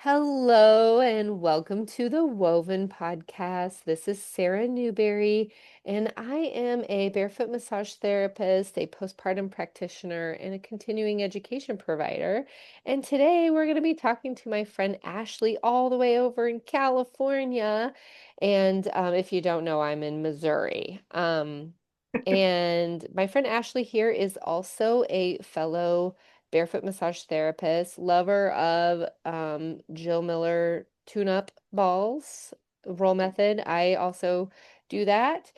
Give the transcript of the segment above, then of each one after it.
Hello and welcome to the Woven Podcast. This is Sarah Newberry, and I am a barefoot massage therapist, a postpartum practitioner, and a continuing education provider. And today we're going to be talking to my friend Ashley all the way over in California. And if you don't know, I'm in Missouri. And my friend Ashley here is also a fellow barefoot massage therapist, lover of Jill Miller tune-up balls roll method. I also do that.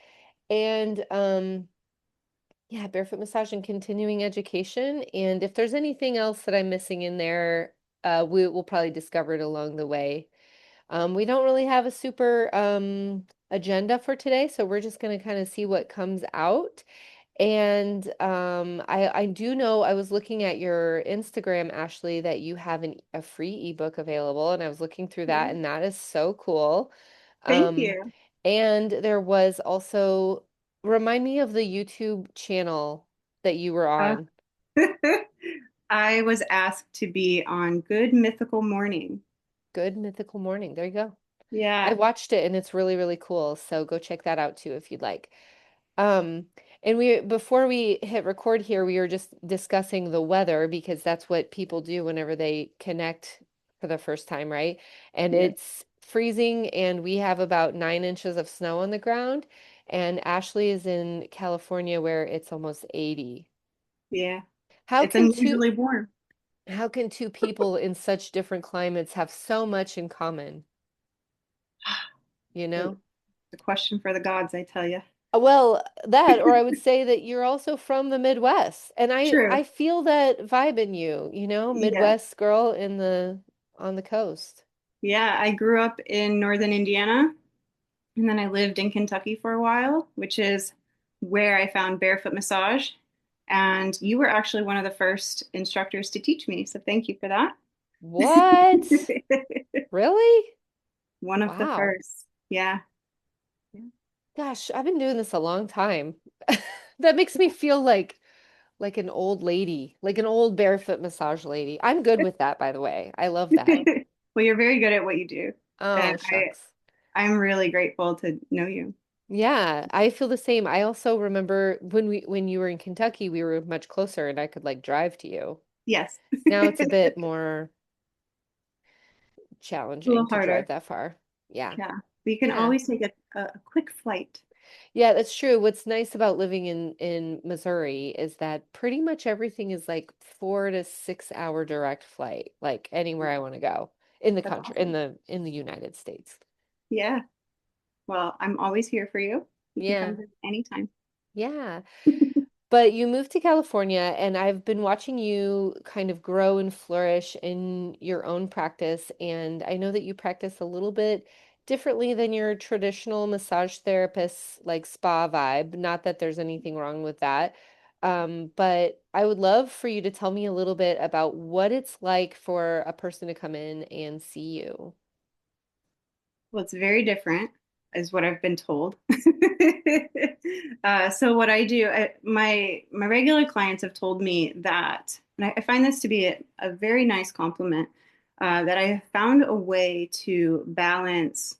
And yeah, barefoot massage and continuing education. And if there's anything else that I'm missing in there, we will probably discover it along the way. We don't really have a super agenda for today, so we're just going to kind of see what comes out. And I do know I was looking at your Instagram, Ashley, that you have a free ebook available, and I was looking through that, Yeah. and that is so cool. Thank Um, you. and there was also, remind me of the YouTube channel that you were Uh, on. I was asked to be on Good Mythical Morning. Good Mythical Morning. There you go. I Yeah, watched it and it's really, really cool. So go check that out too if you'd like. Um, and we before we hit record here, we were just discussing the weather because that's what people do whenever they connect for the first time, right? And yeah, it's freezing and we have about 9 inches of snow on the ground. And Ashley is in California where it's almost 80. yeah. How It's can two unusually warm. how can two people in such different climates have so much in common, you The, know? the question for the gods, I tell you. Well, that, or I would say that you're also from the Midwest, and I True. feel that vibe in you, Yeah. Midwest girl in the on the coast. Yeah, I grew up in northern Indiana and then I lived in Kentucky for a while, which is where I found barefoot massage. And you were actually one of the first instructors to teach me, so thank you for that. What? Really? One of the Wow. first. Yeah. Gosh, I've been doing this a long time. That makes me feel like an old lady, like an old barefoot massage lady. I'm good with that, by the way. I love that. Well, you're very good at what you do. And Oh, shucks. I'm really grateful to know you. Yeah, I feel the same. I also remember when you were in Kentucky, we were much closer and I could like drive to you. Yes. Now it's a bit more A little challenging to drive harder. that far. Yeah. Yeah. But you can Yeah. always take a quick flight. Yeah, that's true. What's nice about living in Missouri is that pretty much everything is like 4 to 6 hour direct flight, like anywhere I want to go in the That's country, awesome. in the United States. Yeah. Well, I'm always here for you. You can come Yeah. visit anytime. Yeah. But you moved to California, and I've been watching you kind of grow and flourish in your own practice. And I know that you practice a little bit differently than your traditional massage therapist, like spa vibe. Not that there's anything wrong with that. But I would love for you to tell me a little bit about what it's like for a person to come in and see you. Well, it's very different, is what I've been told. So what I do, my regular clients have told me that, and I find this to be a very nice compliment, that I have found a way to balance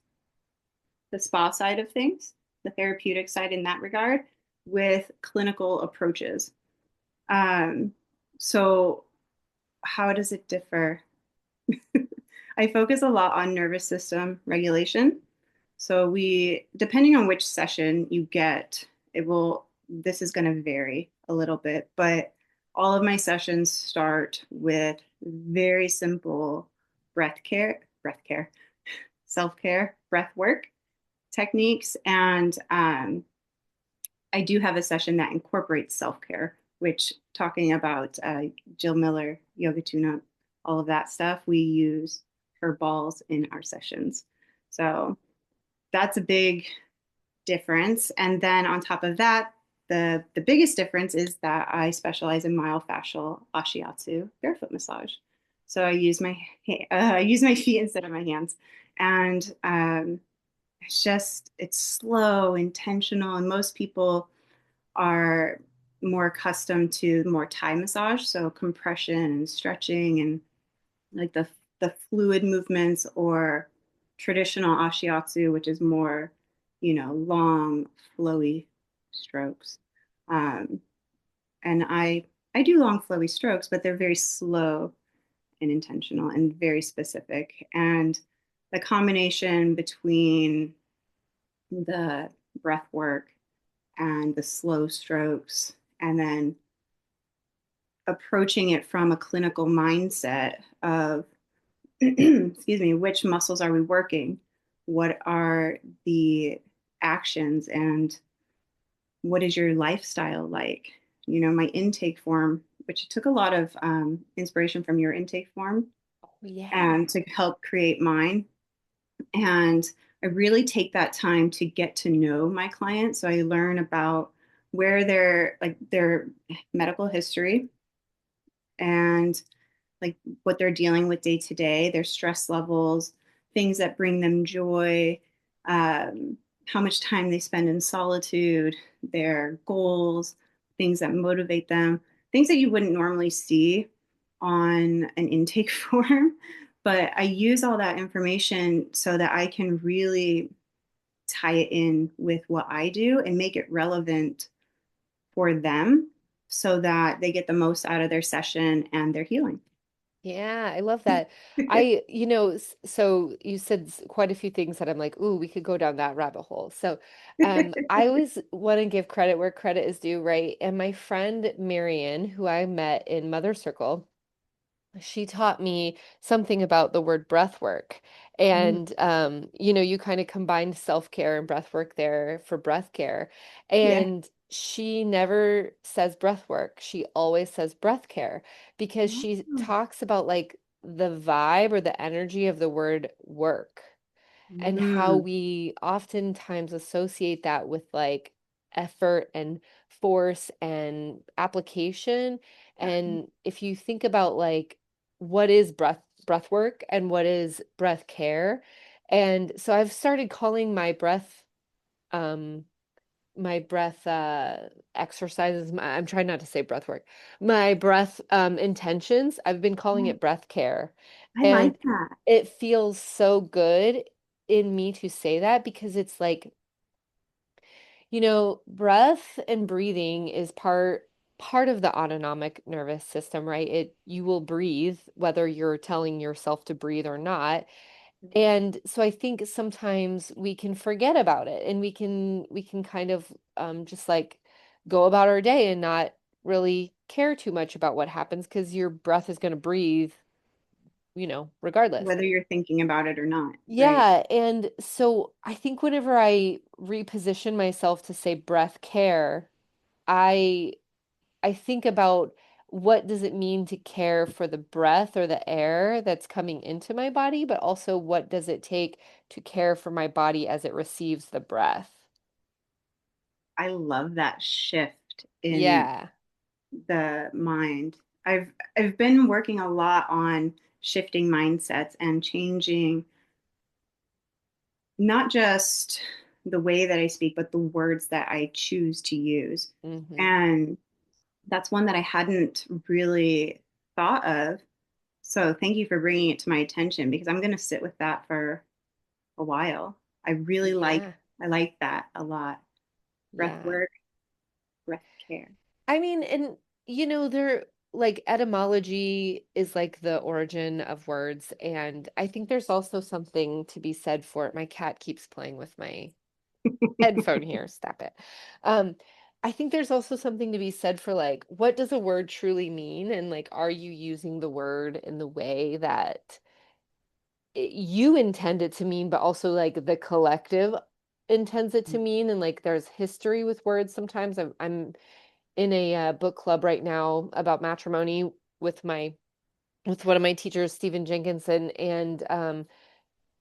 the spa side of things, the therapeutic side in that regard, with clinical approaches. Um, so how does it differ? I focus a lot on nervous system regulation. So depending on which session you get, this is going to vary a little bit, but all of my sessions start with very simple self-care, breath work techniques. And I do have a session that incorporates self-care, which talking about Jill Miller, yoga tune-up, all of that stuff, we use her balls in our sessions. So that's a big difference. And then on top of that, the biggest difference is that I specialize in myofascial ashiatsu barefoot massage. So I use my feet instead of my hands, and it's slow, intentional, and most people are more accustomed to more Thai massage, so compression and stretching and like the the fluid movements, or traditional ashiatsu, which is more, long, flowy strokes. Um, and I do long, flowy strokes, but they're very slow and intentional and very specific. And the combination between the breath work and the slow strokes, and then approaching it from a clinical mindset of, excuse me, which muscles are we working? What are the actions, and what is your lifestyle like? My intake form, which took a lot of inspiration from your intake form Yeah. and to help create mine. And I really take that time to get to know my clients. So I learn about where their medical history, and like what they're dealing with day to day, their stress levels, things that bring them joy, um, how much time they spend in solitude, their goals, things that motivate them, things that you wouldn't normally see on an intake form. But I use all that information so that I can really tie it in with what I do and make it relevant for them so that they get the most out of their session and their healing. Yeah, I love that. So you said quite a few things that I'm like, ooh, we could go down that rabbit hole. So, I always want to give credit where credit is due, right? And my friend Marion, who I met in Mother Circle, she taught me something about the word breath work. Mm, And you kind of combined self-care and breath work there for breath care. yeah. And she never says breath work. She always says breath care because she Oh. talks about like the vibe or the energy of the word work and how Mm, we oftentimes associate that with like effort and force and application. yeah. And if you think about like what is breath work and what is breath care, and so I've started calling um my breath exercises, I'm trying not to say breath work, my breath intentions, I've been calling Yeah, it breath care. I like And that. it feels so good in me to say that because it's like, breath and breathing is part of the autonomic nervous system, right? You will breathe whether you're telling yourself to breathe or not. And so I think sometimes we can forget about it and we can kind of just like go about our day and not really care too much about what happens because your breath is going to breathe, regardless. Whether you're thinking about it or not, right? Yeah, and so I think whenever I reposition myself to say breath care, I I think about what does it mean to care for the breath or the air that's coming into my body, but also what does it take to care for my body as it receives the breath? I love that shift in Yeah. the mind. I've been working a lot on shifting mindsets and changing not just the way that I speak, but the words that I choose to use. Hmm. And that's one that I hadn't really thought of. So thank you for bringing it to my attention, because I'm going to sit with that for a while. I really Yeah. I like that a lot. Breath Yeah. work, breath care. I mean, and there like etymology is like the origin of words, and I think there's also something to be said for it. My cat keeps playing with my headphone here. Stop it. Um, I think there's also something to be said for like, what does a word truly mean? And like, are you using the word in the way that you intend it to mean, but also like the collective intends it to mean? And like, there's history with words sometimes. I'm in a book club right now about matrimony with my with one of my teachers, Stephen Jenkinson, and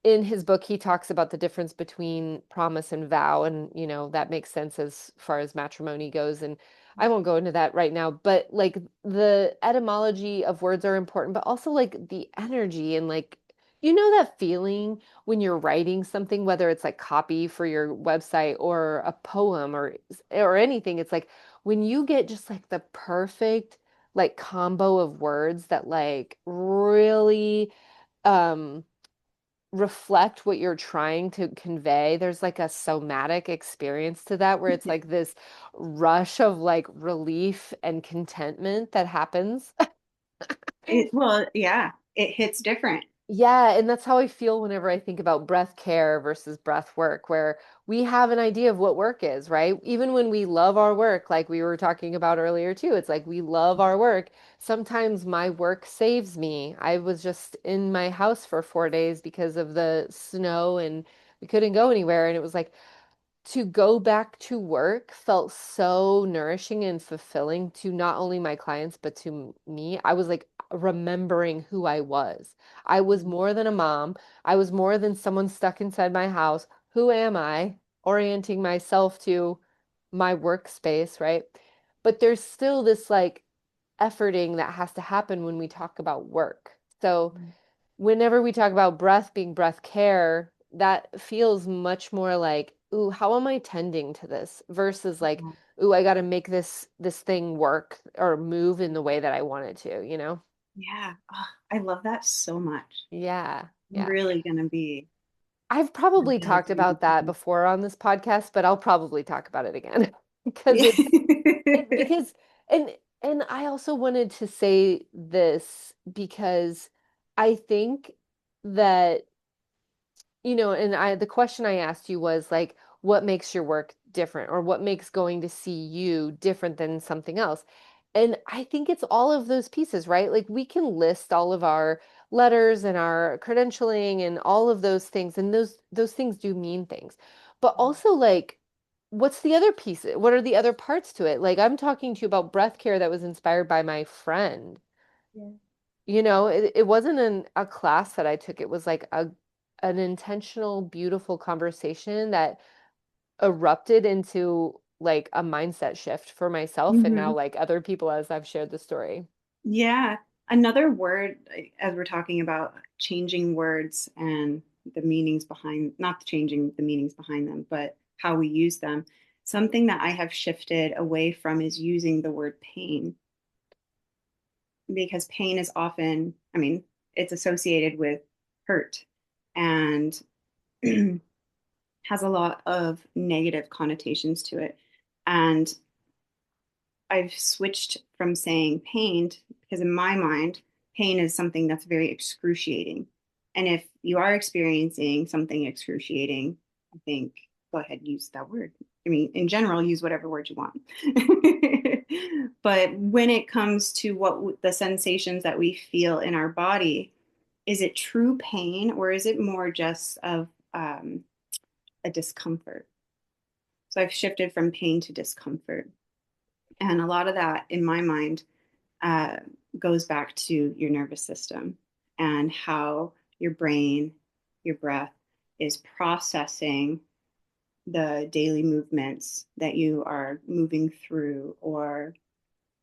in his book, he talks about the difference between promise and vow, and that makes sense as far as matrimony goes. And I won't go into that right now, but like the etymology of words are important, but also like the energy and like that feeling when you're writing something, whether it's like copy for your website or a poem or anything. It's like when you get just like the perfect like combo of words that like really um reflect what you're trying to convey. There's like a somatic experience to that where it's like this rush of like relief and contentment that happens. Well, yeah, it hits different. Yeah, and that's how I feel whenever I think about breath care versus breath work, where we have an idea of what work is, right? Even when we love our work, like we were talking about earlier too, it's like we love our work. Sometimes my work saves me. I was just in my house for 4 days because of the snow and we couldn't go anywhere. And it was like, to go back to work felt so nourishing and fulfilling to not only my clients, but to me. I was like remembering who I was. I was more than a mom. I was more than someone stuck inside my house. Who am I? Orienting myself to my workspace, right? But there's still this like efforting that has to happen when we talk about work. So, whenever we talk about breath being breath care, that feels much more like, ooh, how am I tending to this versus like, ooh, I got to make this thing work or move in the way that I want it to, you know? Yeah. Oh, I love that so much. Yeah. I'm Yeah. really gonna be I've probably talked developing about that this. before on this podcast, but I'll probably talk about it again because Yeah. because and and I also wanted to say this because I think that and the question I asked you was like, what makes your work different or what makes going to see you different than something else? And I think it's all of those pieces, right? Like we can list all of our letters and our credentialing and all of those things, and those things do mean things. But also like what's the other piece? What are the other parts to it? Like I'm talking to you about breath care that was inspired by my friend. Yeah. It wasn't a class that I took. It was like an intentional, beautiful conversation that erupted into like a mindset shift for myself and now Hmm. like other people as I've shared the story. Yeah. Another word, as we're talking about changing words and the meanings behind, not changing the meanings behind them, but how we use them. Something that I have shifted away from is using the word pain because pain is often, I mean, it's associated with hurt and has a lot of negative connotations to it. And I've switched from saying pain because in my mind, pain is something that's very excruciating. And if you are experiencing something excruciating, I think go ahead, use that word. I mean, in general, use whatever word you want. But when it comes to what the sensations that we feel in our body, is it true pain or is it more just of a discomfort? So I've shifted from pain to discomfort. And a lot of that, in my mind, uh, goes back to your nervous system and how your brain, your breath is processing the daily movements that you are moving through or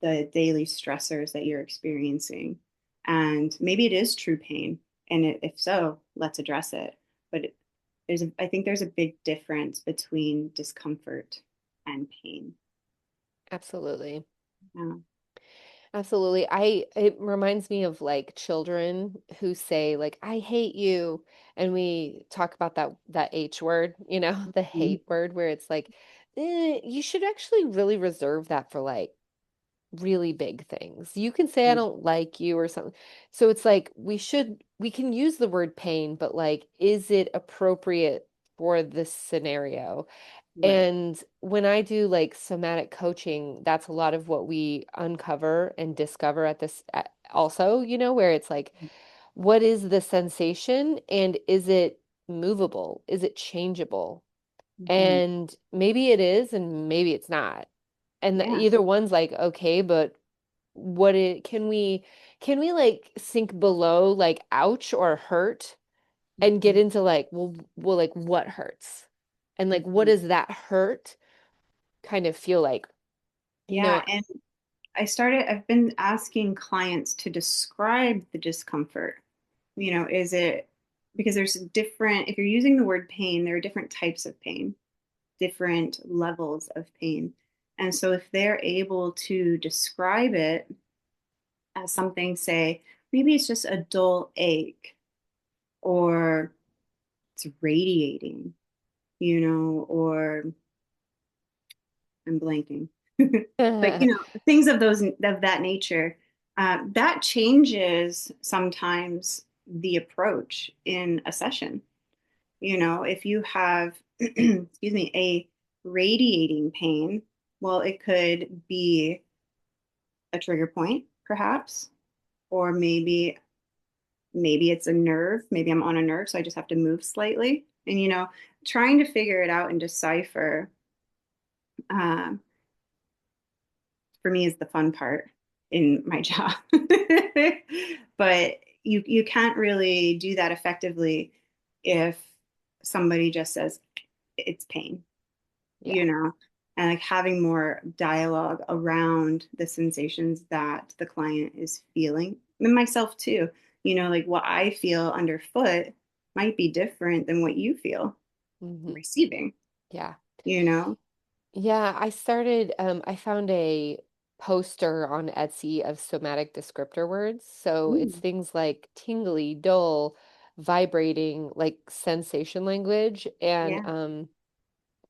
the daily stressors that you're experiencing. And maybe it is true pain. And if so, let's address it. But I think there's a big difference between discomfort and pain. Absolutely. Yeah. Absolutely. It reminds me of like children who say like I hate you, and we talk about that H word, the Mhm. hate word where it's like you should actually really reserve that for like really big things. You can say I don't like you or something. So it's like we can use the word pain, but like is it appropriate for this scenario? Right. And when I do like somatic coaching, that's a lot of what we uncover and discover at also, where it's like, what is the sensation and is it movable? Is it changeable? Mhm. And maybe it is and maybe it's not. And Yeah. either one's like, okay, but can we like sink below like ouch or hurt and get Mhm. into like, well, like what hurts? And like what Mhm. does that hurt kind of feel like, you know, Yeah. And I've been asking clients to describe the discomfort. Is it because there's different, if you're using the word pain, there are different types of pain, different levels of pain. And so if they're able to describe it as something, say, maybe it's just a dull ache, or it's radiating, or I'm blanking. But things of that nature, that changes sometimes the approach in a session. If you have, excuse me, a radiating pain, well, it could be a trigger point, perhaps, or maybe it's a nerve. Maybe I'm on a nerve, so I just have to move slightly. And trying to figure it out and decipher, um, for me is the fun part in my job. But you can't really do that effectively if somebody just says it's pain, Yeah. you know, and like having more dialogue around the sensations that the client is feeling, and myself too. Like what I feel underfoot might be different than what you feel Hmm. receiving, Yeah. you know? Yeah, I found a poster on Etsy of somatic descriptor words. So it's Mm, things like tingly, dull, vibrating, like sensation language. And yeah.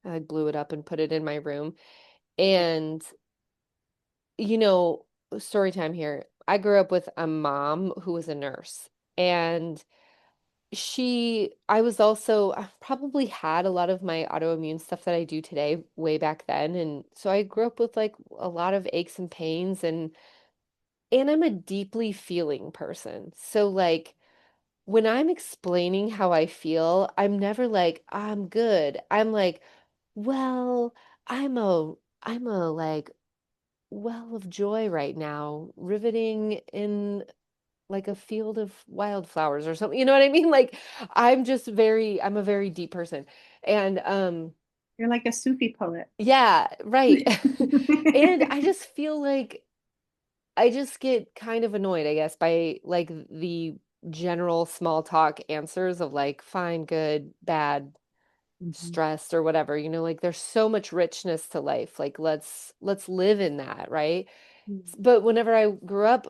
I blew it up and put it in my room. And, you know, story time here. I grew up with a mom who was a nurse. And I was also, I probably had a lot of my autoimmune stuff that I do today way back then. And so I grew up with like a lot of aches and pains and I'm a deeply feeling person. So like when I'm explaining how I feel, I'm never like, I'm good. I'm like, well, I'm a, I'm a like well of joy right now, riveting in like a field of wildflowers or something. You know what I mean? Like I'm a very deep person. And You're like a Sufi poet. yeah, right. And I just feel like I just get kind of annoyed, I guess, by like the general small talk answers of like fine, good, bad, Mhm. stressed or whatever. Like there's so much richness to life. Like let's live in that, right? But whenever I grew up,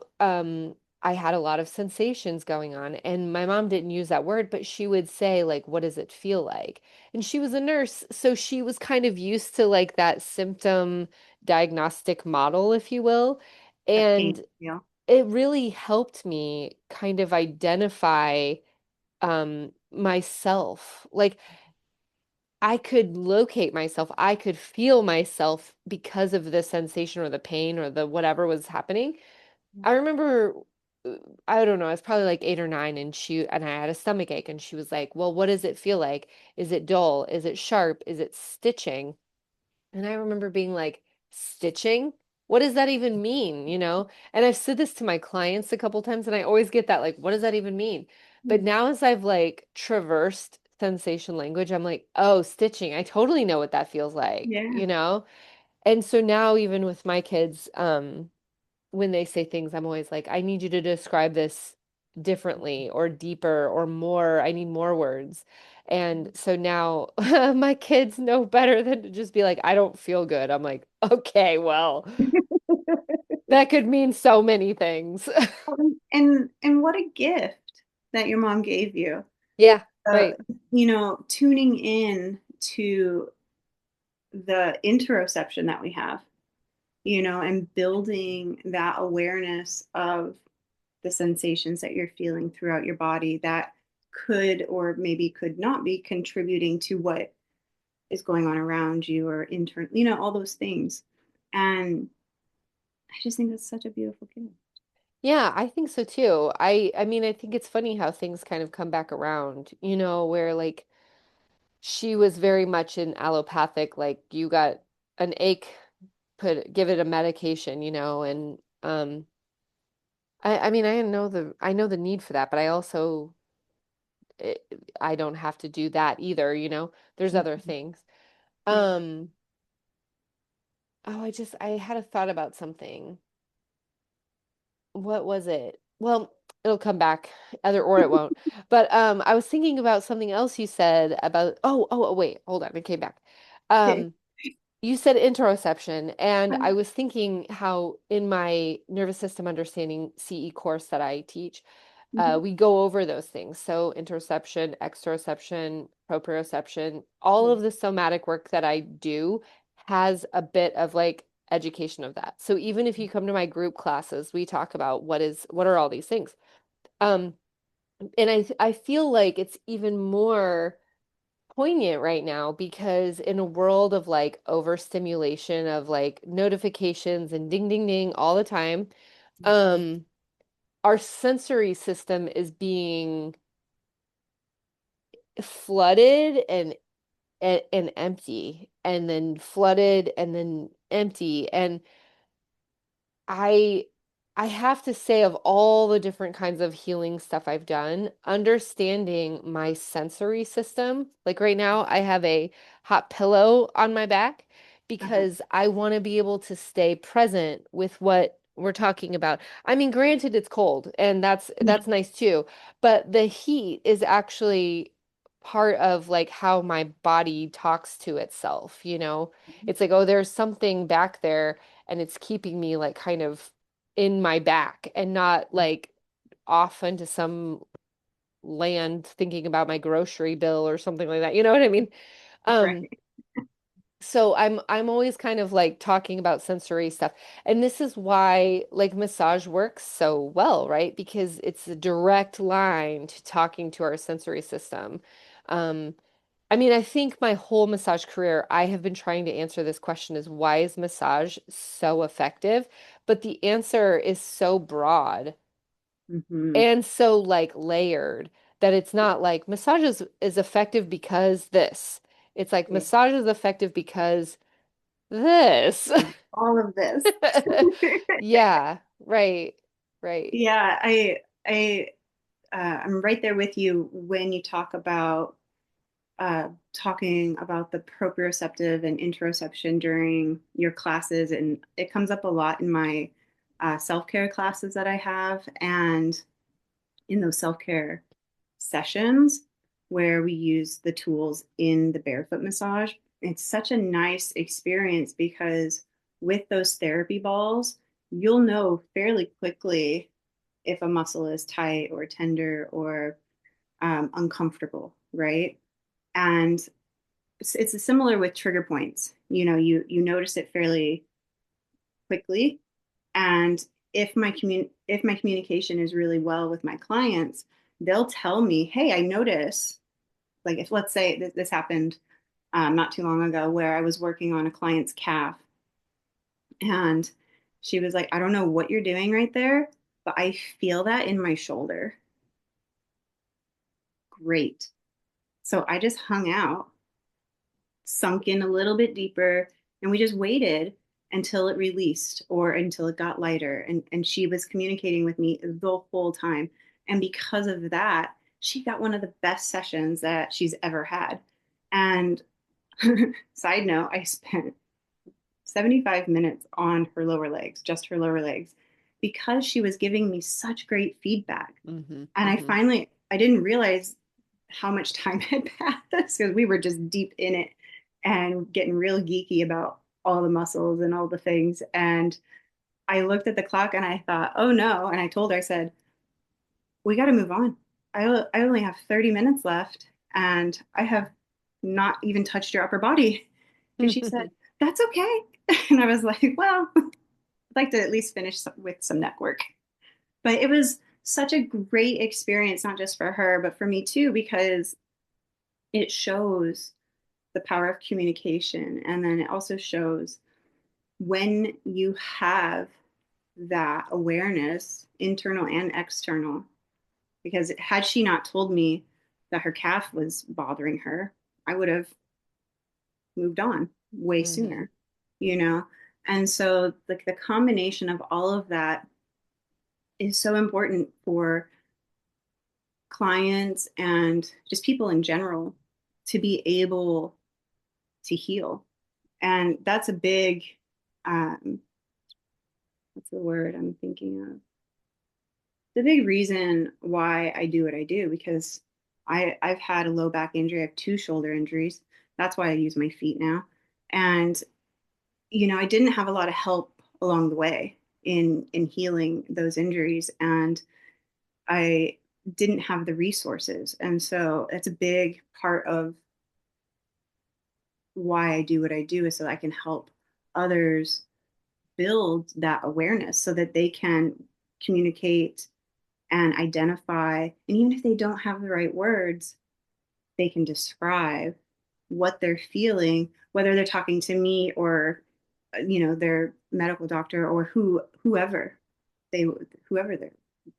I had a lot of sensations going on, and my mom didn't use that word, but she would say, like, what does it feel like? And she was a nurse, so she was kind of used to like that symptom diagnostic model, if you will. The pain And feel. it really helped me kind of identify myself. Like I could locate myself, I could feel myself because of the sensation or the pain or the whatever was happening. I remember, uh, I don't know, I was probably like 8 or 9 and I had a stomach ache and she was like, well, what does it feel like? Is it dull? Is it sharp? Is it stitching? And I remember being like, stitching? What does that even mean? And I've said this to my clients a couple times and I always get that, like, what does that even mean? But now as I've like traversed sensation language, I'm like, oh, stitching. I totally know what that feels like, Yeah. you know? And so now even with my kids, when they say things, I'm always like, I need you to describe this differently or deeper or more. I need more words. And so now my kids know better than to just be like, I don't feel good. I'm like, okay, well, that could mean so many things. And what a gift that your mom gave you. Yeah, Uh, right. Tuning in to the interoception that we have, and building that awareness of the sensations that you're feeling throughout your body that could or maybe could not be contributing to what is going on around you or intern, all those things. And I just think that's such a beautiful gift. Yeah, I think so too. I mean, I think it's funny how things kind of come back around, where like she was very much in allopathic, like you got an ache, give it a medication, and I mean I know the need for that, but I also eh, I don't have to do that either, There's other Mhm. things. Yeah. Um oh, I had a thought about something. What was it? Well, it'll come back, either or it won't. But I was thinking about something else you said about wait, hold on, it came back. Okay. Um You said interoception, and I was thinking how in my nervous system understanding CE course that I teach, Mhm. We go over those things. So interoception, exteroception, proprioception, all of the somatic work that I do has a bit of like education of that. So even if you come to my group classes, we talk about what are all these things. Um, and I feel like it's even more poignant right now because in a world of like overstimulation of like notifications and ding ding ding all the time, um, our sensory system is being flooded and empty and then flooded and then empty. And I I have to say of all the different kinds of healing stuff I've done, understanding my sensory system, like right now I have a hot pillow on my back Uh-huh. because I want to be able to stay present with what we're talking about. I mean, granted it's cold and that's nice too, but the heat is actually part of like how my body talks to itself, you know? It's like, oh, there's something back there and it's keeping me like kind of in my back and not like off into some land thinking about my grocery bill or something like that. You know what I mean? Right. Um, so I'm always kind of like talking about sensory stuff. And this is why like massage works so well, right? Because it's a direct line to talking to our sensory system. Um, I mean, I think my whole massage career, I have been trying to answer this question is why is massage so effective? But the answer is so broad Hmm. and so like layered that it's not like massage is effective because this. It's like Yeah. massage is effective because this. All of this. Yeah, right, right. Yeah, I'm right there with you when you talk about talking about the proprioceptive and interoception during your classes, and it comes up a lot in my self-care classes that I have, and in those self-care sessions where we use the tools in the barefoot massage. It's such a nice experience because with those therapy balls, you'll know fairly quickly if a muscle is tight or tender or uncomfortable, right? And it's similar with trigger points. You notice it fairly quickly, and if my communication is really well with my clients, they'll tell me, "Hey, I notice." Like if let's say this happened not too long ago, where I was working on a client's calf, and she was like, "I don't know what you're doing right there, but I feel that in my shoulder." Great. So I just hung out, sunk in a little bit deeper, and we just waited until it released or until it got lighter. And she was communicating with me the whole time. And because of that, she got one of the best sessions that she's ever had. And side note, I spent 75 minutes on her lower legs, just her lower legs, because she was giving me such great feedback. Hmm. And Hmm. I didn't realize how much time had passed because we were just deep in it and getting real geeky about all the muscles and all the things. And I looked at the clock and I thought, oh no. And I told her, I said, we got to move on. I only have 30 minutes left and I have not even touched your upper body. And she said, that's okay. And I was like, well, I'd like to at least finish with some neck work. But it was such a great experience, not just for her, but for me too, because it shows the power of communication. And then it also shows when you have that awareness, internal and external. Because had she not told me that her calf was bothering her, I would have moved on way Hmm. sooner, you know? And so, like, the combination of all of that is so important for clients and just people in general to be able to heal. And that's a big, um, what's the word I'm thinking of? The big reason why I do what I do because I've had a low back injury. I have two shoulder injuries. That's why I use my feet now. And I didn't have a lot of help along the way in healing those injuries. And I didn't have the resources. And so it's a big part of why I do what I do, is so I can help others build that awareness so that they can communicate and identify. And even if they don't have the right words, they can describe what they're feeling, whether they're talking to me or, their medical doctor, or they whoever they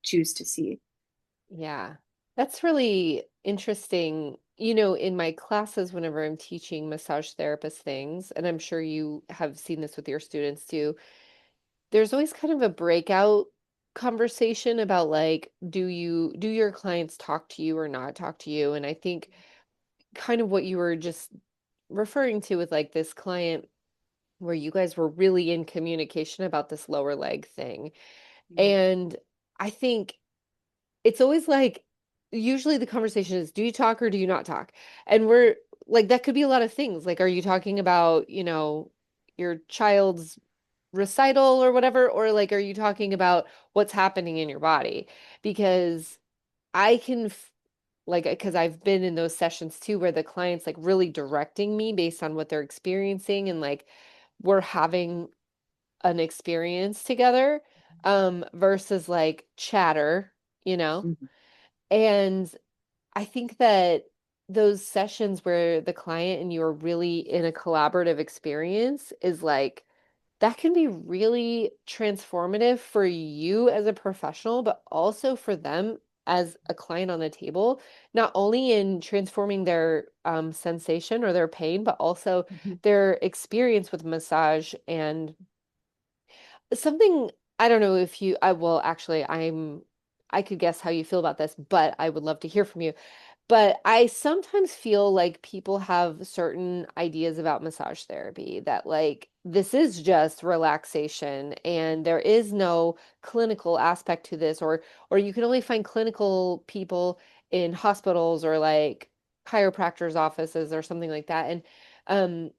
choose to see. Yeah, that's really interesting. In my classes, whenever I'm teaching massage therapist things, and I'm sure you have seen this with your students too, there's always kind of a breakout conversation about like, do your clients talk to you or not talk to you? And I think kind of what you were just referring to with like this client where you guys were really in communication about this lower leg thing. And I think it's always like usually the conversation is do you talk or do you not talk? And we're like that could be a lot of things. Like are you talking about, your child's recital or whatever, or like are you talking about what's happening in your body? Because I can like because I've been in those sessions too where the client's like really directing me based on what they're experiencing and like we're having an experience together versus like chatter, you know? Mhm. And I think that those sessions where the client and you are really in a collaborative experience is like that can be really transformative for you as a professional, but also for them as a client on the table, not only in transforming their sensation or their pain, but also Mhm. their experience with massage and something. I don't know if you, I will actually, I could guess how you feel about this, but I would love to hear from you. But I sometimes feel like people have certain ideas about massage therapy that like this is just relaxation and there is no clinical aspect to this or you can only find clinical people in hospitals or like chiropractors offices or something like that. And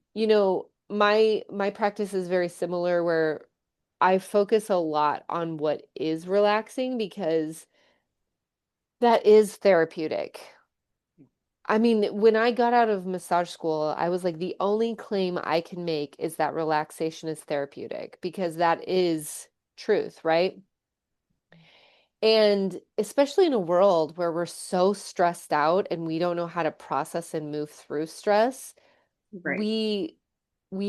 my practice is very similar where I focus a lot on what is relaxing because that is therapeutic. I mean, when I got out of massage school, I was like, the only claim I can make is that relaxation is therapeutic because that is truth, right? And especially in a world where we're so stressed out and we don't know how to process and move through stress, Right. we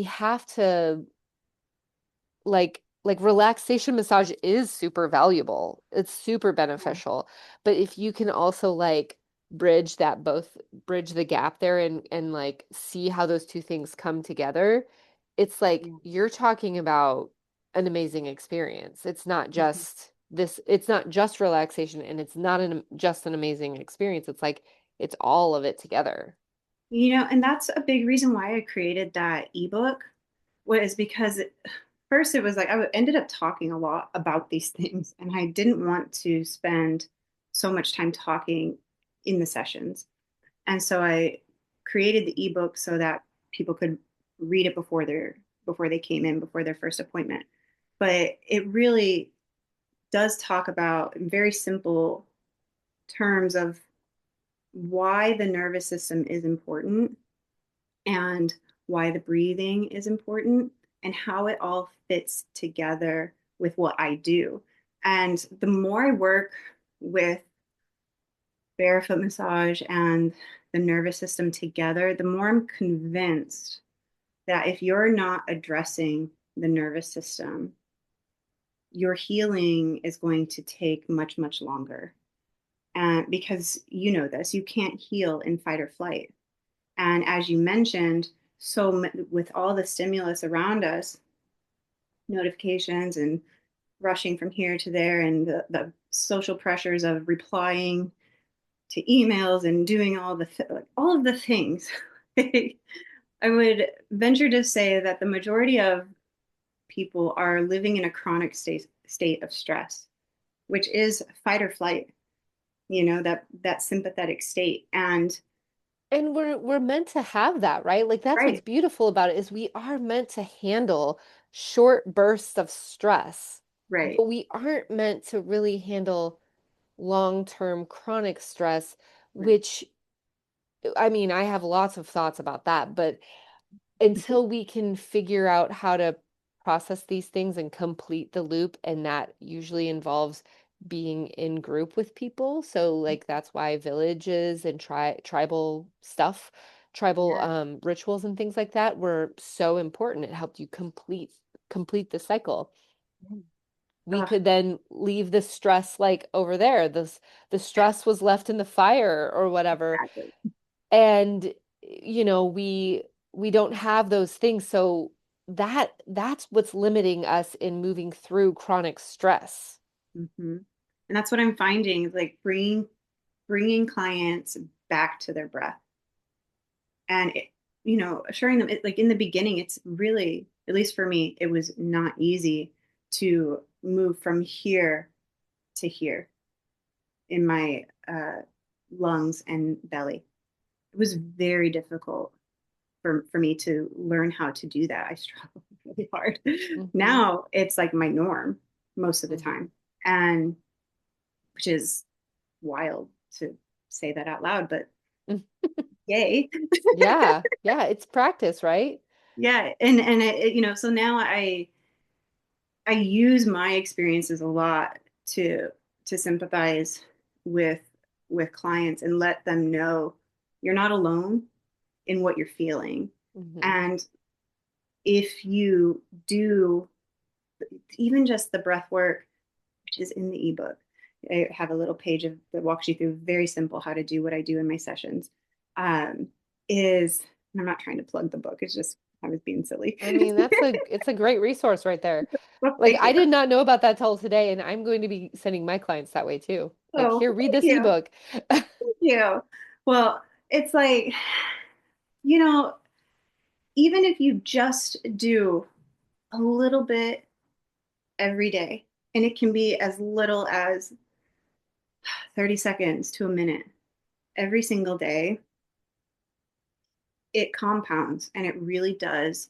have to like relaxation massage is super valuable. It's super Yeah. beneficial. But if you can also like bridge that both bridge the gap there and like see how those two things come together, it's like Yeah. you're talking about an amazing experience. Mhm. It's not just relaxation and it's not just an amazing experience. It's like it's all of it together. And that's a big reason why I created that ebook, was because first it was like ended up talking a lot about these things, and I didn't want to spend so much time talking in the sessions. And so I created the ebook so that people could read it before they came in, before their first appointment. But it really does talk about in very simple terms of why the nervous system is important, and why the breathing is important, and how it all fits together with what I do. And the more I work with barefoot massage and the nervous system together, the more I'm convinced that if you're not addressing the nervous system, your healing is going to take much, much longer. And because you know this, you can't heal in fight or flight. And as you mentioned, with all the stimulus around us, notifications and rushing from here to there, and the social pressures of replying to emails and doing all of the things, I would venture to say that the majority of people are living in a chronic state of stress, which is fight or flight. That sympathetic state. And And we're meant to have that, right? Like that's what's right, beautiful about it is we are meant to handle short bursts of stress, right. but we aren't meant to really handle long-term chronic stress, Right. which I mean, I have lots of thoughts about that, but until we can figure out how to process these things and complete the loop, and that usually involves being in group with people. So like that's why villages and tribal stuff, tribal Yeah. rituals and things like that were so important. It helped you complete the cycle. We Ugh, could then leave the stress like over there. The stress was left in the fire or whatever, exactly. and we don't have those things, so that's what's limiting us in moving through chronic stress. Hmm. And that's what I'm finding, is like bringing clients back to their breath, and assuring them, like in the beginning, it's really, at least for me, it was not easy to move from here to here in my lungs and belly. It was very difficult for me to learn how to do that. I struggled really hard. Hmm. Now it's like my norm most of the Hmm. time, and which is wild to say that out loud, but yay. Yeah, yeah, it's practice, right? Yeah, and so now I use my experiences a lot to sympathize with clients and let them know you're not alone in what you're feeling. Hmm. And if you do even just the breath work, which is in the ebook, I have a little page that walks you through very simple how to do what I do in my sessions. Um, is and I'm not trying to plug the book. It's just I was being silly. I mean, it's a great resource right there. Well, Like thank I you. did not know about that till today, and I'm going to be sending my clients that way too. Like, Oh, here, read thank this you. ebook. Thank you. Well, it's like, you know, even if you just do a little bit every day, and it can be as little as 30 seconds to a minute every single day, it compounds and it really does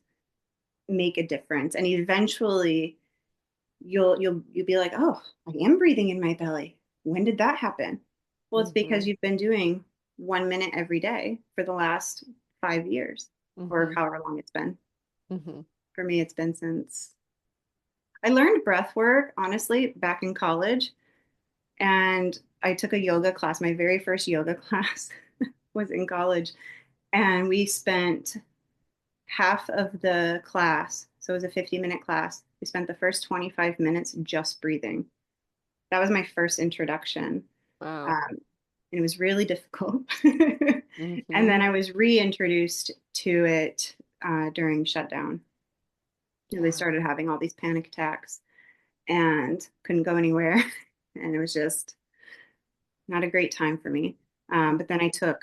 make a difference. And eventually you'll be like, "Oh, I am breathing in my belly. When did that happen?" Well, it's because Hmm. you've been doing 1 minute every day for the last 5 years or Hmm. however long it's been. Hmm. For me, it's been since I learned breath work, honestly, back in college. And I took a yoga class. My very first yoga class was in college. And we spent half of the class, so it was a 50-minute class. We spent the first 25 minutes just breathing. That was my first introduction. Wow. Um, and it was really difficult. And then Hmm. I was reintroduced to it during shutdown. They Yeah. started having all these panic attacks and couldn't go anywhere. And it was just not a great time for me. But then I Hmm. took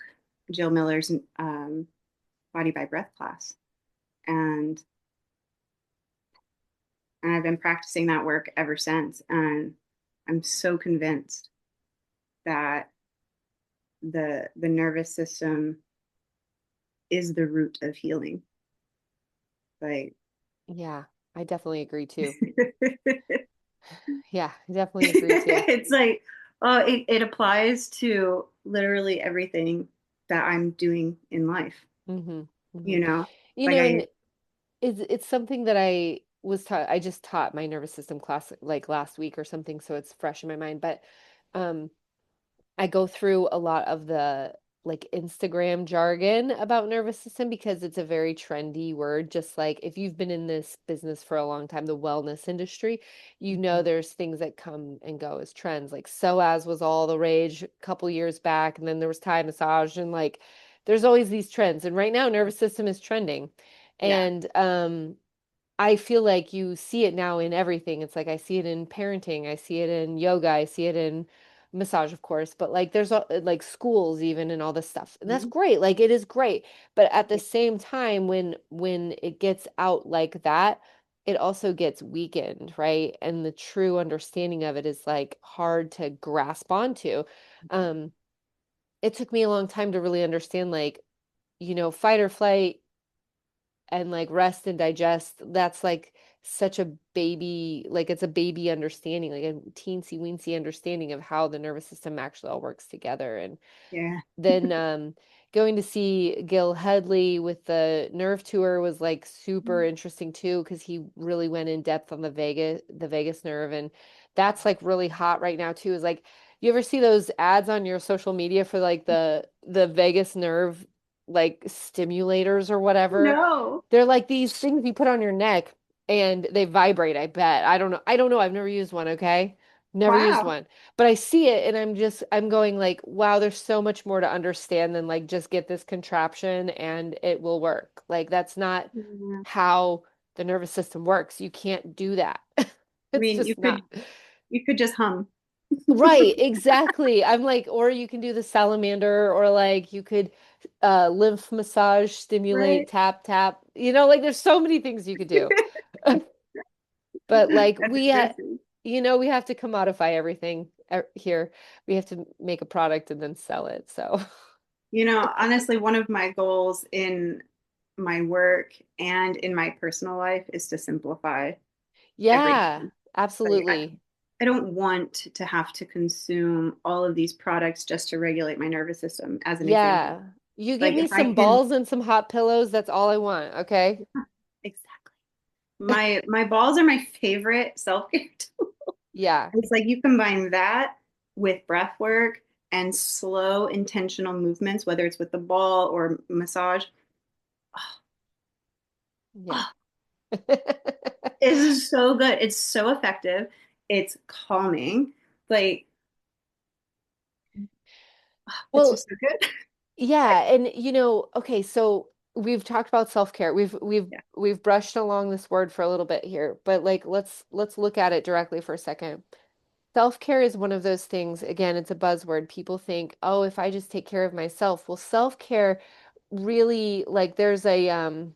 Jill Miller's Body by Breath class, and I've been practicing that work ever since. And I'm so convinced that the nervous system is the root of healing. Like Yeah, I definitely agree too. it's Yeah, I definitely agree too. like, oh, it applies to literally everything that I'm doing in life. Hmm. Hmm. You know, You like know, I and it's something that I was taught. I just taught my nervous system class like last week or something, so it's fresh in my mind. But um, I go through a lot of the like Instagram jargon about nervous system because it's a very trendy word. Just like if you've been in this business for a long time, the wellness industry, there's things that come and go as trends. Like psoas was all the rage a couple years back, and then there was Thai massage, and like there's always these trends. And right now, nervous system is trending. yeah. And I feel like you see it now in everything. It's like I see it in parenting, I see it in yoga, I see it in massage, of course, but like there's like schools even and all this stuff. And that's Mhm. great. Like it is great. But at the same time, when it gets out like that, it also gets weakened, right? And the true understanding of it is like hard to grasp onto. Um, it took me a long time to really understand like, fight or flight and like rest and digest, that's like such a baby, like it's a baby understanding, like a teensy weensy understanding of how the nervous system actually all works together. And Yeah. then going to see Gil Headley with the nerve tour was like super interesting too, because he really went in depth on the vagus nerve. And that's like really hot right now too. Is like, you ever see those ads on your social media for like the vagus nerve like stimulators or whatever? No. They're like these things you put on your neck and they vibrate, I bet. I don't know. I don't know. I've never used one, okay? Never used Wow. one. But I see it and I'm going like, wow, there's so much more to understand than like just get this contraption and it will work. Like that's not Yeah. how the nervous system works. You can't do that. I It's mean, just not. you could just hum. Right, exactly. I'm like, or you can do the salamander, or like you could lymph massage, stimulate, Right. tap, tap. Like there's so many things you could do. But like That's interesting. we have to commodify everything here. We have to make a product and then sell it. So, Honestly, one of my goals in my work and in my personal life is to simplify yeah, everything. Like absolutely. I don't want to have to consume all of these products just to regulate my nervous system, as an example. Yeah. You give Like me if I some can, balls and some hot pillows, that's all I want, okay? exactly. My balls are my favorite self-care tool. Yeah. It's like you combine that with breath work and slow intentional movements, whether it's with the ball or massage. Yeah. Oh, it is so good. It's so effective. It's calming. Like, it's Well, just so good. yeah, and okay, so we've talked about self-care. Yeah. We've brushed along this word for a little bit here, but like let's look at it directly for a second. Self-care is one of those things, again, it's a buzzword. People think, "Oh, if I just take care of myself." Well, self-care really like there's a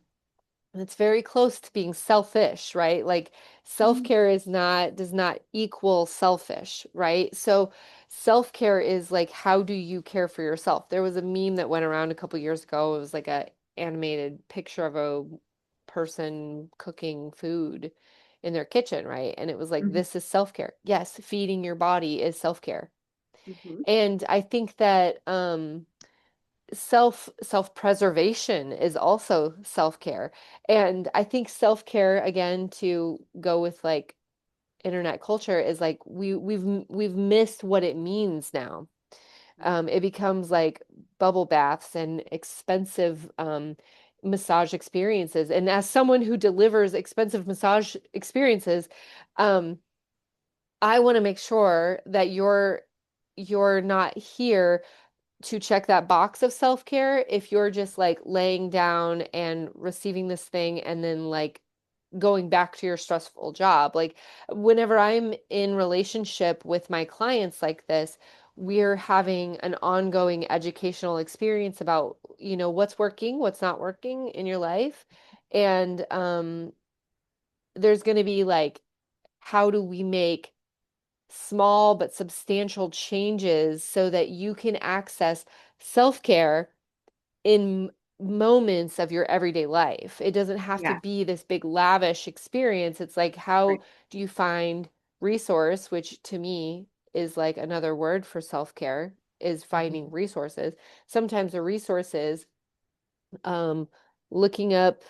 it's very close to being selfish, right? Like self-care does not equal selfish, right? So self-care is like how do you care for yourself? There was a meme that went around a couple years ago. It was like a animated picture of a person cooking food in their kitchen, right? And it was like Mhm. this is self-care. Yes, feeding your body is self-care. Mhm. And I think that self-preservation is also self-care. And I think self-care, again, to go with like internet culture, is like we've missed what it means now. It becomes like bubble baths and expensive massage experiences. And as someone who delivers expensive massage experiences, um I want to make sure that you're not here to check that box of self-care if you're just like laying down and receiving this thing and then like going back to your stressful job. Like whenever I'm in relationship with my clients like this, we're having an ongoing educational experience about, what's working, what's not working in your life. And there's going to be like, how do we make small but substantial changes so that you can access self-care in moments of your everyday life. It doesn't have to Yeah. be this big lavish experience. It's like, how Right. do you find resource, which to me is like another word for self-care, is finding Mhm. resources. Sometimes the resources, um, looking up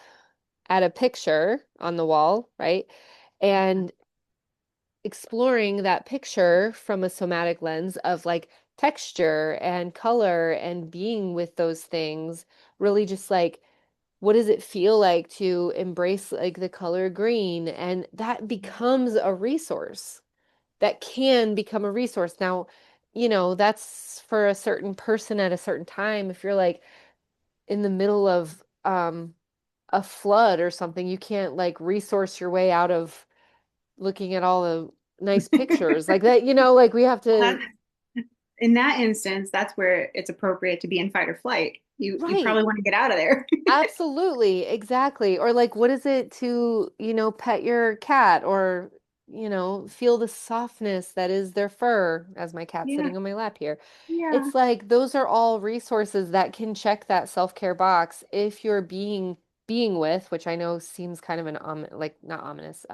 at a picture on the wall, right? Yeah. And exploring that picture from a somatic lens of like texture and color and being with those things, really just like what does it feel like to embrace like the color green? And that becomes a resource. That can become a resource. Now, that's for a certain person at a certain time. If you're like in the middle of a flood or something, you can't like resource your way out of looking at all the nice pictures like that, like we have Well, to. in that instance, that's where it's appropriate to be in fight or flight. You Right. probably want to get out of there. Absolutely, exactly. Or like, what is it to, pet your cat or, feel the softness that is their fur, as my cat's Yeah. sitting on my lap here. Yeah. It's like those are all resources that can check that self-care box if you're being being with, which I know seems kind of an like not ominous,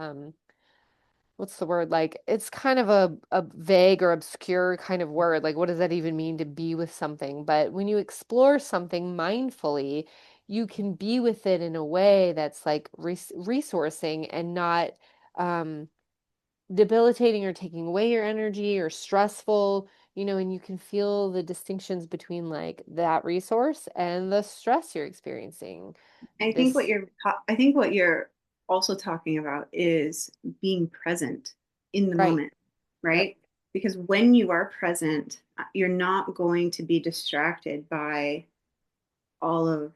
what's the word? Like it's kind of a vague or obscure kind of word. Like what does that even mean to be with something? But when you explore something mindfully, you can be with it in a way that's like resourcing and not um debilitating or taking away your energy or stressful, and you can feel the distinctions between like that resource and the stress you're experiencing. This, I think what you're also talking about is being present in the right. moment, Yep. right? Because when you are present, you're not going to be distracted by all of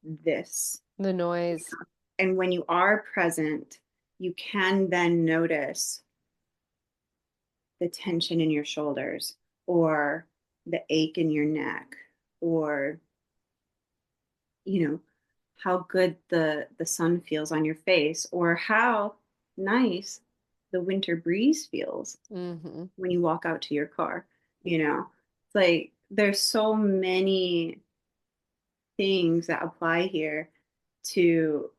this. The noise. And when you are present, you can then notice the tension in your shoulders or the ache in your neck or you know how good the sun feels on your face or how nice the winter breeze feels Mm-hmm. when you walk out to your car. It's like there's so many things that apply here to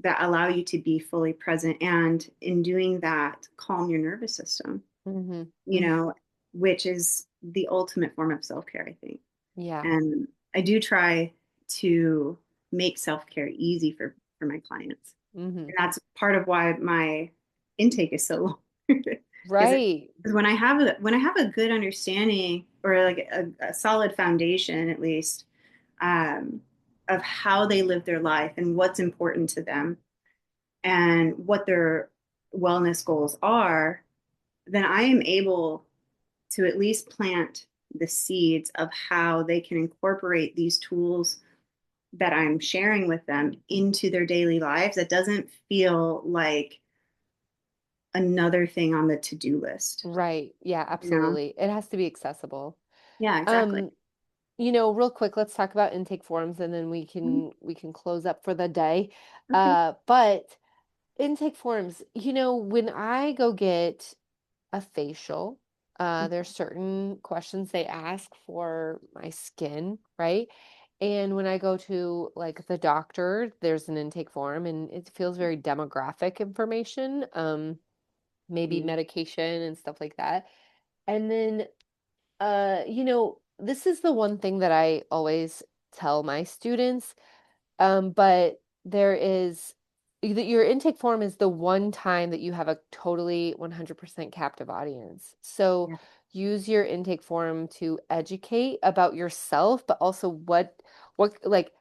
that allow you to be fully present and in doing that calm your nervous system, Mm-hmm. you know which is the ultimate form of self-care, I think. Yeah. And I do try to make self-care easy for my clients. Mm-hmm. And that's part of why my intake is so long. Because Right. when I have a good understanding or like a solid foundation at least, um, of how they live their life and what's important to them and what their wellness goals are, then I am able to at least plant the seeds of how they can incorporate these tools that I'm sharing with them into their daily lives that doesn't feel like another thing on the to-do list, Right. Yeah, you know? absolutely. It has to be accessible. Yeah, exactly. Um, real quick, let's talk about intake forms and then we Mhm. can close up for the day. Okay. But intake forms, when I go get a facial, there's certain questions they ask for my skin, right? And when I go to like the doctor, there's an intake form and it feels very demographic information, maybe Yeah. medication and stuff like that. And then this is the one thing that I always tell my students, but there is that your intake form is the one time that you have a totally 100% captive audience. So Yeah. use your intake form to educate about yourself, but also what like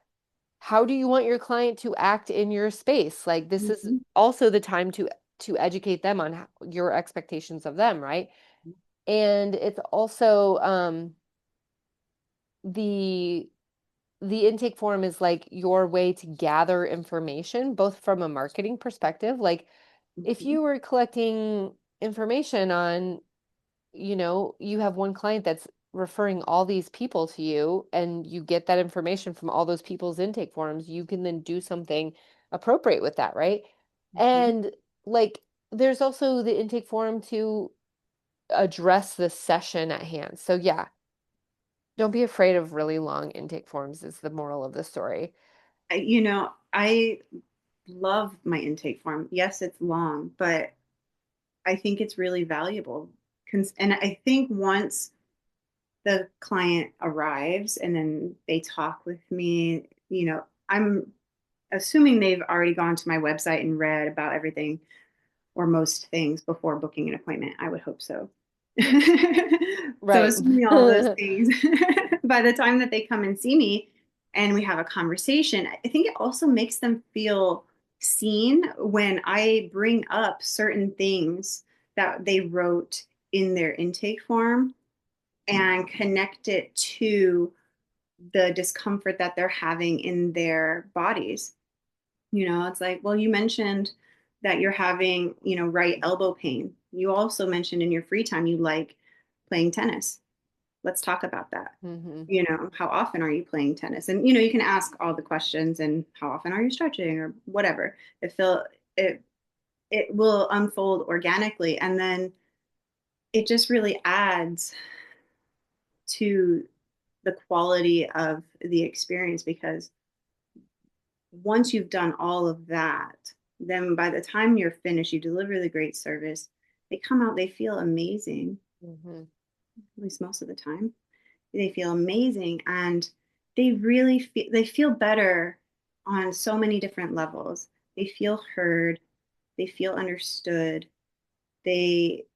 how do you want your client to act in your space? Like this is Mhm. also the time to educate them on your expectations of them, right? And it's also the the intake form is like your way to gather information both from a marketing perspective, like if Mhm. you were collecting information on, you have one client that's referring all these people to you and you get that information from all those people's intake forms, you can then do something appropriate with that, right? Mhm. And like there's also the intake form to address the session at hand. So yeah, don't be afraid of really long intake forms is the moral of the story. I love my intake form. Yes, it's long, but I think it's really valuable. And I think once the client arrives and then they talk with me, I'm assuming they've already gone to my website and read about everything or most things before booking an appointment. I would hope so. So, Right. assuming all those things, by the time that they come and see me and we have a conversation, I think it also makes them feel seen when I bring up certain things that they wrote in their intake form and connect it to the discomfort that they're having in their bodies. It's like, well, you mentioned that you're having, right elbow pain. You also mentioned in your free time you like playing tennis. Let's talk about that. Hmm. How often are you playing tennis? And you can ask all the questions and how often are you stretching or whatever. It it will unfold organically and then it just really adds to the quality of the experience because once you've done all of that, then by the time you're finished, you deliver the great service, they come out, they feel amazing, Hmm. at least most of the time. They feel amazing and they feel better on so many different levels. They feel heard, they feel understood, they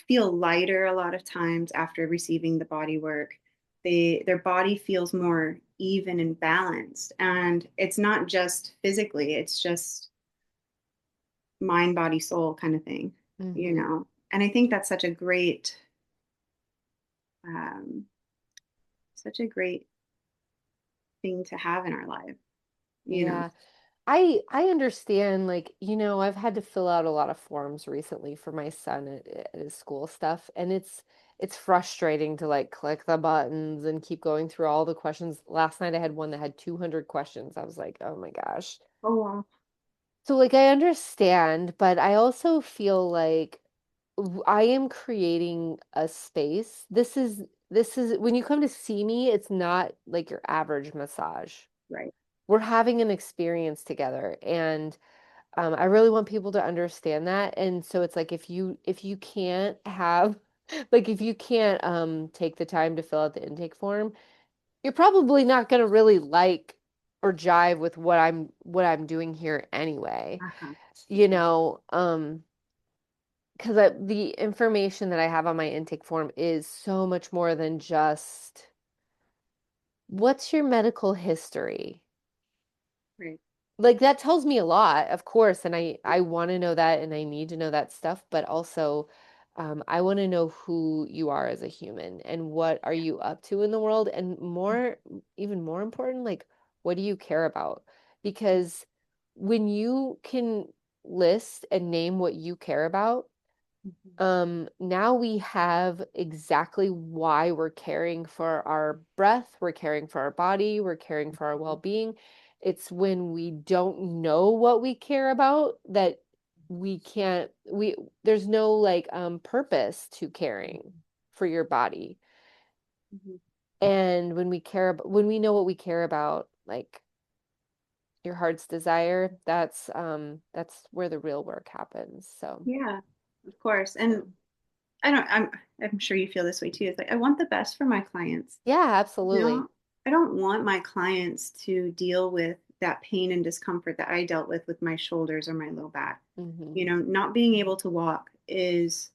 feel lighter a lot of times after receiving the body work. Their body feels more even and balanced. And it's not just physically, it's just mind, body, soul kind of thing, you Hmm. know. And I think that's um, such a great thing to have in our life, you know. Yeah. I understand, like, I've had to fill out a lot of forms recently for my son at his school stuff, and it's frustrating to like click the buttons and keep going through all the questions. Last night I had one that had 200 questions. I was like, "Oh my gosh." Oh, wow. So like I understand, but I also feel like I am creating a space. This is when you come to see me, it's not like your average massage. Right. We're having an experience together, and I really want people to understand that. And so it's like if you can't have like if you can't take the time to fill out the intake form, you're probably not going to really like or jive with what I'm doing here anyway. Uh-huh. You know, because the information that I have on my intake form is so much more than just what's your medical history? Right. Like that tells me a lot, of course, and I want to know that and I need to know that stuff, but also I want to know who you are as a human and what are you up to in the world, and even more important, like what do you care about? Because when you can list and name what you care about, Mhm. now we have exactly why we're caring for our breath, we're caring for our body, we're caring for our well-being. It's when we don't know what we care about that we can't we there's no like purpose to caring for your body. Mhm. And when we know what we care about, like your heart's desire, that's where the real work happens. So, Yeah, of course. yeah. And I'm sure you feel this way too. It's like I want the best for my clients. Yeah, You absolutely. know, I don't want my clients to deal with that pain and discomfort that I dealt with my shoulders or my low back. Hmm. You know, not being able to walk is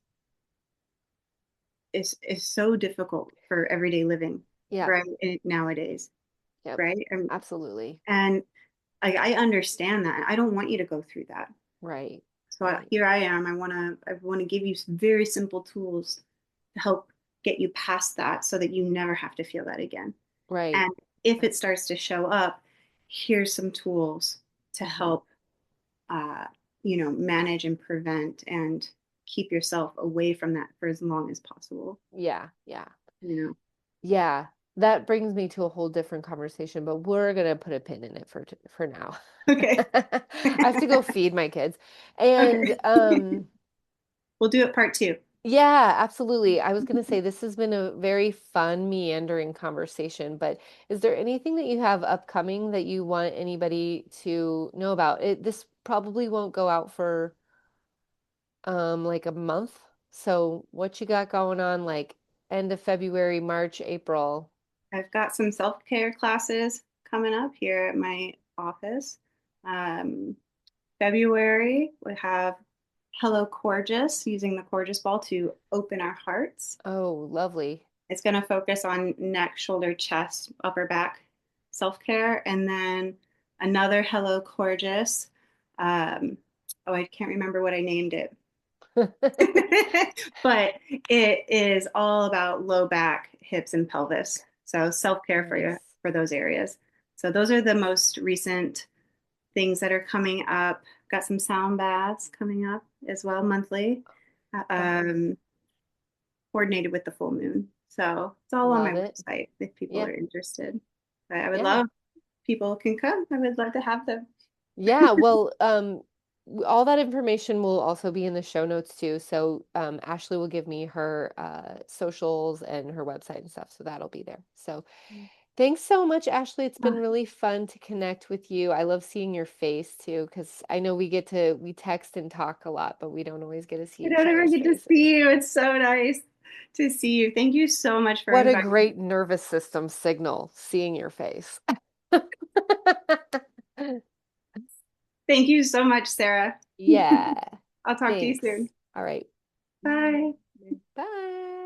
so difficult for everyday living, Yeah. right? Nowadays, Yep. right? Absolutely. And I understand that. I don't want you to go through that. Right. So Right. here I am. I want to give you some very simple tools to help get you past that so that you never have to feel that again. Right. And if it starts to show up, here's some tools to Hmm. help, uh, manage and prevent and keep yourself away from that for as long as possible. Yeah. Yeah. You Yeah. That brings me to a whole different conversation, but we're gonna put a pin in it for now. know. Okay. I have to go feed my kids. And Okay. We'll do it part two. yeah, absolutely. I was gonna say this has been a very fun, meandering conversation, but is there anything that you have upcoming that you want anybody to know about? This probably won't go out for like a month. So what you got going on like end of February, March, April? I've got some self-care classes coming up here at my office. Um, February, we have Hello Gorgeous, using the Gorgeous Ball to open our hearts. Oh, lovely. It's going to focus on neck, shoulder, chest, upper back self care. And then another Hello Gorgeous. Um, oh, I can't remember what I named it. But it is all about low back, hips, and pelvis. So self care for you Nice. for those areas. So those are the most recent things that are coming up. Got some sound baths coming up as well monthly, Oh, um, coordinated with the full moon. So it's all on my love it. website if people Yeah. are interested. But I would Yeah. love people can come. I would love to have them. Yeah, well, all that information will also be in the show notes too. So Ashley will give me her socials and her website and stuff. So that'll be there. So thanks so much, Ashley. It's been really fun to connect with you. I love seeing your face too, because I know we text and talk a lot, but we don't always get to see I each don't ever other's get to faces. see you. It's so nice to see you. Thank you so much for What a inviting me. great nervous system signal, seeing your face. Thank you so much, Sarah. Yeah. I'll talk to you Thanks. soon. All right. Bye. Bye.